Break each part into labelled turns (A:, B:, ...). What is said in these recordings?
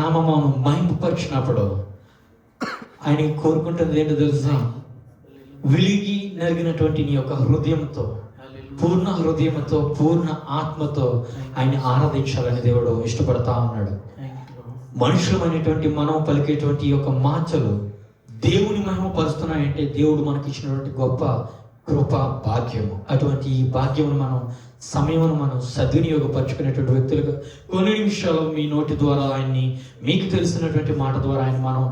A: నామమును మహిమపరిచినప్పుడు ఆయన కోరుకుంటుంది ఏంటో తెలుసా? విలిగి నలిగినటువంటి నీ యొక్క హృదయంతో, పూర్ణ హృదయంతో, పూర్ణ ఆత్మతో ఆయన ఆరాధించాలని దేవుడు ఇష్టపడతా ఉన్నాడు. మనుషులమైనటువంటి మనం పలికేటువంటి యొక్క మాటలు దేవుని మహిమపరుస్తున్నాయంటే దేవుడు మనకి ఇచ్చినటువంటి గొప్ప కృప, భాగ్యము. అటువంటి ఈ భాగ్యమును మనం, సమయమును మనం సద్వినియోగపరచుకునేటువంటి వ్యక్తులుగా కొన్ని నిమిషాలు మీ నోటి ద్వారా ఆయన్ని, మీకు తెలిసినటువంటి మాట ద్వారా ఆయన మనం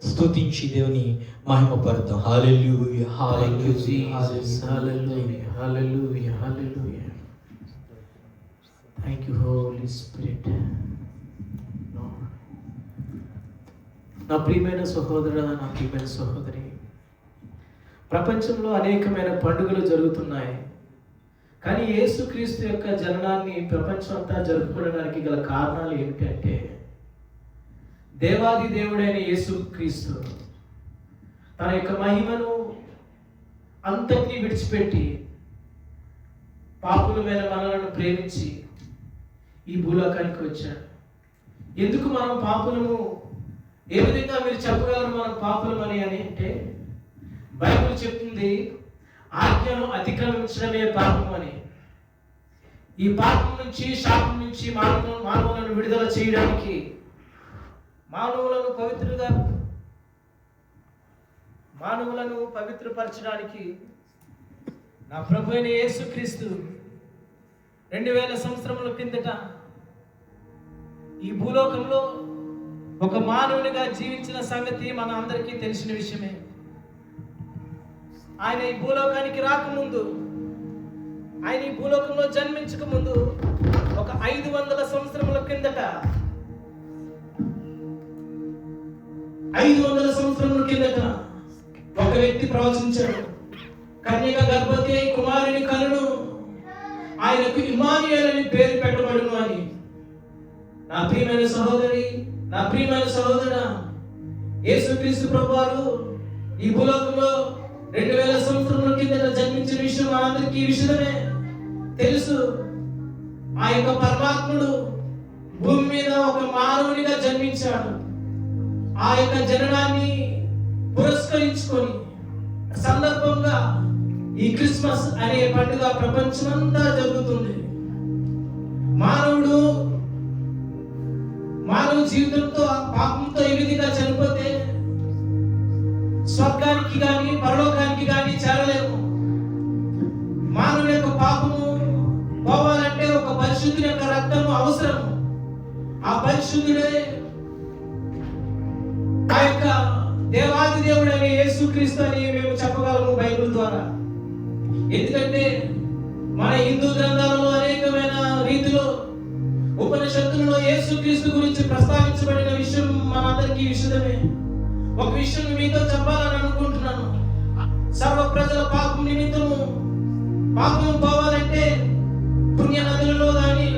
A: స్తుతించి దేవుని మహిమపరుద్దాం. Hallelujah, hallelujah, hallelujah, hallelujah, hallelujah. Thank you Holy Spirit. నా ప్రియమైన సహోదరుడా, నా ప్రియమైన సహోదరి, ప్రపంచంలో అనేకమైన పండుగలు జరుగుతున్నాయి. కానీ యేసుక్రీస్తు యొక్క జననాన్ని ప్రపంచం అంతా జరుపుకోవడానికి గల కారణాలు ఏమిటంటే, దేవాది దేవుడైన యేసుక్రీస్తు తన యొక్క మహిమను అంతటినీ విడిచిపెట్టి పాపులమైన మనలను ప్రేమించి ఈ భూలోకానికి వచ్చాడు. ఎందుకు మనం పాపులము? ఏ విధంగా మీరు చెప్పగలరు మనం పాపులమని అని అంటే, బైబిల్ చెప్తుంది ఆజ్ఞను అతిక్రమించడమే పాపం అని. ఈ పాపం నుంచి, శాపం నుంచి మానవులను విడుదల చేయడానికి, మానవులను పవిత్రపరచడానికి నా ప్రభు అయిన యేసుక్రీస్తు 2000 సంవత్సరముల కిందట ఈ భూలోకంలో ఒక మానవునిగా జీవించిన సంగతి మన అందరికీ తెలిసిన విషయమే. ఆయన ఈ భూలోకానికి రాకముందు, ఆయన ఈ భూలోకంలో జన్మించక ముందు ఒక 500 సంవత్సరముల కిందట, 500 సంవత్సరముల కిందట ఒక వ్యక్తి ప్రవచించాడు. కన్యక గర్భవతి అయి కుమారుని కనును, ఆయనకు ఇమ్మానుయేల్ అని పేరు పెట్టబడును అని. నా ప్రియమైన సహోదరి, నా ప్రియమైన సహోదరా, యేసుక్రీస్తు ప్రభువారు ఈ భూలోకంలో 2000 సంవత్సరముల కిందట జన్మించిన విషయం మనందరికీ విషయమే తెలుసు. ఆ యొక్క పరమాత్ముడు భూమి మీద ఒక మానవునిగా జన్మించాడు. ఆ యొక్క జననాన్ని పురస్కరించుకొని సందర్భంగా ఈ క్రిస్మస్ అనే పండుగ ప్రపంచమంతా జరుగుతుంది. మానవ జీవితంతో, పాపంతో ఈ విధిగా చనిపోతే స్వర్గానికి గాని పరలోకానికి గాని చేరలేము. మానవుని యొక్క పాపము పోవాలంటే ఒక పరిశుద్ధుని యొక్క రక్తము అవసరము. ఆ పరిశుద్ధుడే ఆ యొక్క దేవాది దేవుడు అనే యేసుక్రీస్తు అని మేము చెప్పగలము బైబిల్ ద్వారా. ఎందుకంటే మన హిందూ గ్రంథాలలో అనేకమైన రీతిలో ఉపనిషత్తులలో యేసుక్రీస్తు గురించి ప్రస్తావించబడిన విషయం మనందరికీ విషయమే. ఒక విషయం మీతో చెప్పాలని అనుకుంటున్నాను. సర్వ ప్రజల పాపం నిమిత్తము, పాపం పోవాలంటే పుణ్య నదులలో కానీ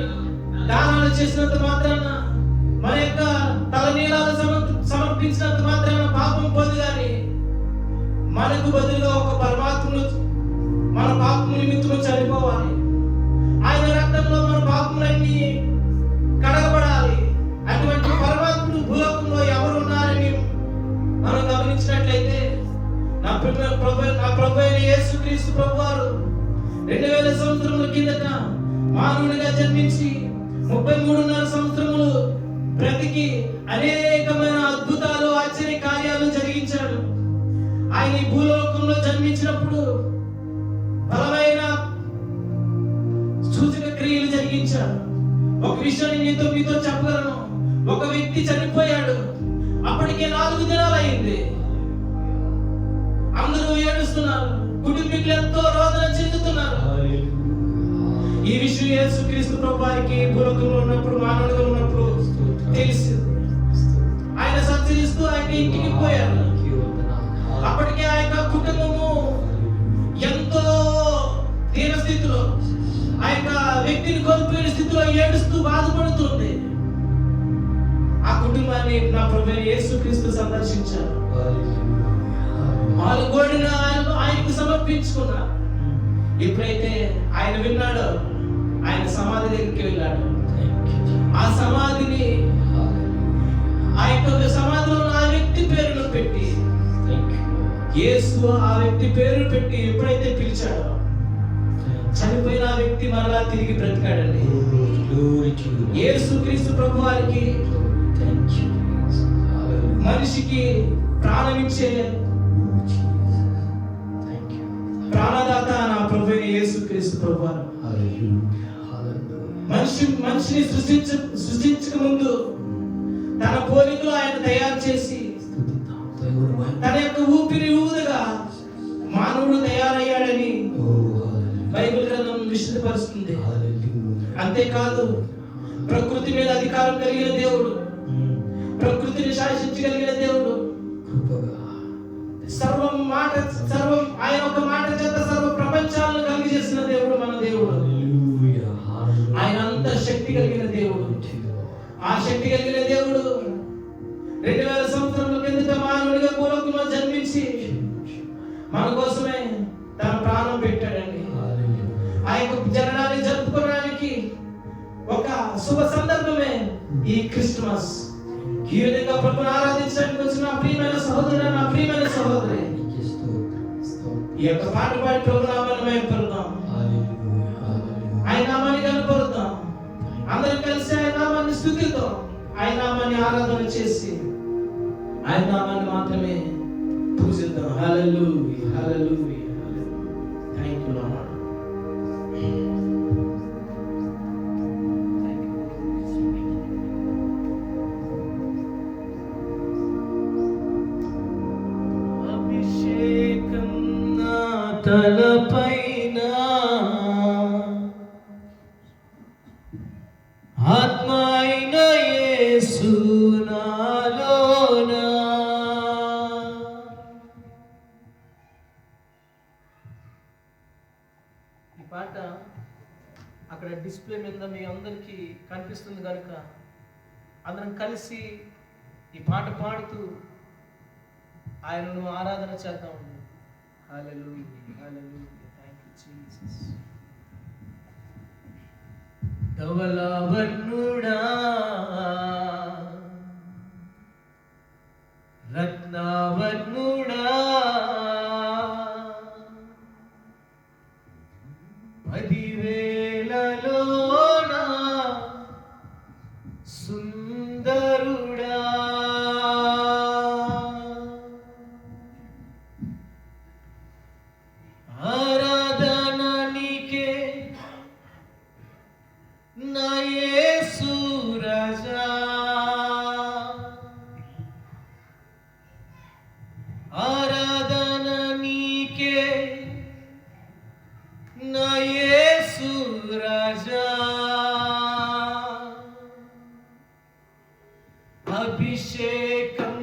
A: దానాలు చేసినంత మాత్రాన, మన యొక్క తలనీలాలు సమర్పించినంత మాత్రాన పాపం పోదు. కానీ మనకు బదులుగా ఒక పరమాత్ముడు మన పాపం నిమిత్తము చనిపోవాలి. ఆయన రక్తంలో మన పాపములన్నీ కడగబడాలి. అటువంటి పరమాత్ముడు భూలోకంలో ఎవరు ఉన్నారని మనం గమనించినట్లయితే, నా ప్రభు అయిన యేసుక్రీస్తు ప్రభువారు 2000 సంవత్సరముల కిందట మానవునిగా జన్మించి 33.5 సంవత్సరములు బ్రతికి అనేకమైన అద్భుతాలు, ఆశ్చర్య కార్యాలు జరిగించాడు. ఆయన ఈ భూలోకంలో జన్మించినప్పుడు బలమైన సూచక క్రియలు జరిగించాడు. ఒక విషయాన్ని మీతో చెప్పగలను. ఒక వ్యక్తి చనిపోయాడు, అప్పటికే 4 దినాలు అయింది. అందరూ ఏడుస్తున్నారు, కుటుంబీకులు ఎంతో రోదన చెందుతున్నారు. ఈ విషయం యేసుక్రీస్తు ప్రభువారికి భూలోకంలో ఉన్నప్పుడు, మానవుడిగా ఉన్నప్పుడు తెలుసు. ఆయన సంచరిస్తూ ఆయన ఇంటికి పోయారు. అప్పటికే ఆ యొక్క కుటుంబము ఎంతో దీన స్థితిలో, ఆ యొక్క వ్యక్తిని కోల్పోయిన స్థితిలో ఏడుస్తూ బాధపడుతుంది. ఆ కుటుంబాన్ని నా ప్రభు యేసుక్రీస్తు సందర్శించారు. వాళ్ళు గోడిన ఆయనకు సమర్పించుకున్నారు. ఎప్పుడైతే ఆయన విన్నాడో, ఆయన సమాధి దగ్గరికి వెళ్ళాడు. ఆ సమాధిని
B: యేసు ఆ వ్యక్తి పేరు పెట్టి ఎప్పుడైతే పిలిచాడో చనిపోయిన ఆ వ్యక్తి మరలా తిరిగి బ్రతికాడండి. యేసు క్రీస్తు ప్రభు వారికి మనిషికి ప్రాణమిచ్చే ప్రాణదాత నా ప్రభు యేసు క్రీస్తు ప్రభు వారు. మనిషిని సృష్టించక ముందు తన పోలికలో ఆయన తయారు చేసి తన యొక్క ఊపిరి ఊదగా మానవుడు తయారయ్యాడని బైబిల్ గ్రంథం విశదపరుస్తుంది. అంతేకాదు ప్రకృతి మీద అధికారం కలిగిన దేవుడు, ప్రకృతిని శాసించగలిగిన దేవుడు, సర్వం ఆయన ఒక మాట చేత సర్వ ప్రపంచాలను కలిగజేసిన దేవుడు మన దేవుడు. ఆయన అంత శక్తి కలిగిన దేవుడు. ఆ శక్తి కలిగిన దేవుడు 2000 సంవత్సరాల కిందట మానవుడిగా భూలోకంలో జన్మించి మన కోసమే తన ప్రాణం పెట్టాడండి. ఆ యొక్క జననాన్ని జరుపుకోవడానికి ఒక శుభ సందర్భమే ఈ క్రిస్మస్. ఈ విధంగా ప్రభుని ఆరాధించడానికి వచ్చిన నా ప్రియమైన సహోదరుడు, నా ప్రియమైన సహోదరి, ఈ యొక్క పాట పాడి ప్రభు నామాన్ని మహిమపరుద్దాం, ఆయన నామాన్ని కనపరుద్దాం. అందరం కలిసి ఆయన నామాన్ని స్తుతిద్దాం, ఆయన నామాన్ని ఆరాధన చేసి ఆయన నామాన్ని మాత్రమే పూజిద్దాం. Hallelujah, hallelujah, hallelujah. Thank you Lord. అభిషేకం నా తలపైన, ఆత్మ అయిన యేసు నాలోన. ఈ పాట అక్కడ డిస్ప్లే మీద మీ అందరికీ కనిపిస్తుంది కనుక అందరం కలిసి ఈ పాట పాడుతూ ఆయనను ఆరాధన చేద్దాం. Hallelujah, hallelujah. Thank you Jesus. ధవళవర్ణుడా, రత్నవర్ణుడా, 10,000లోన సుందరుడా, ఆరాధన నీకే నా యేసు రాజా, ఆరాధన నీకే నా యేసు రాజా. అభిషేకం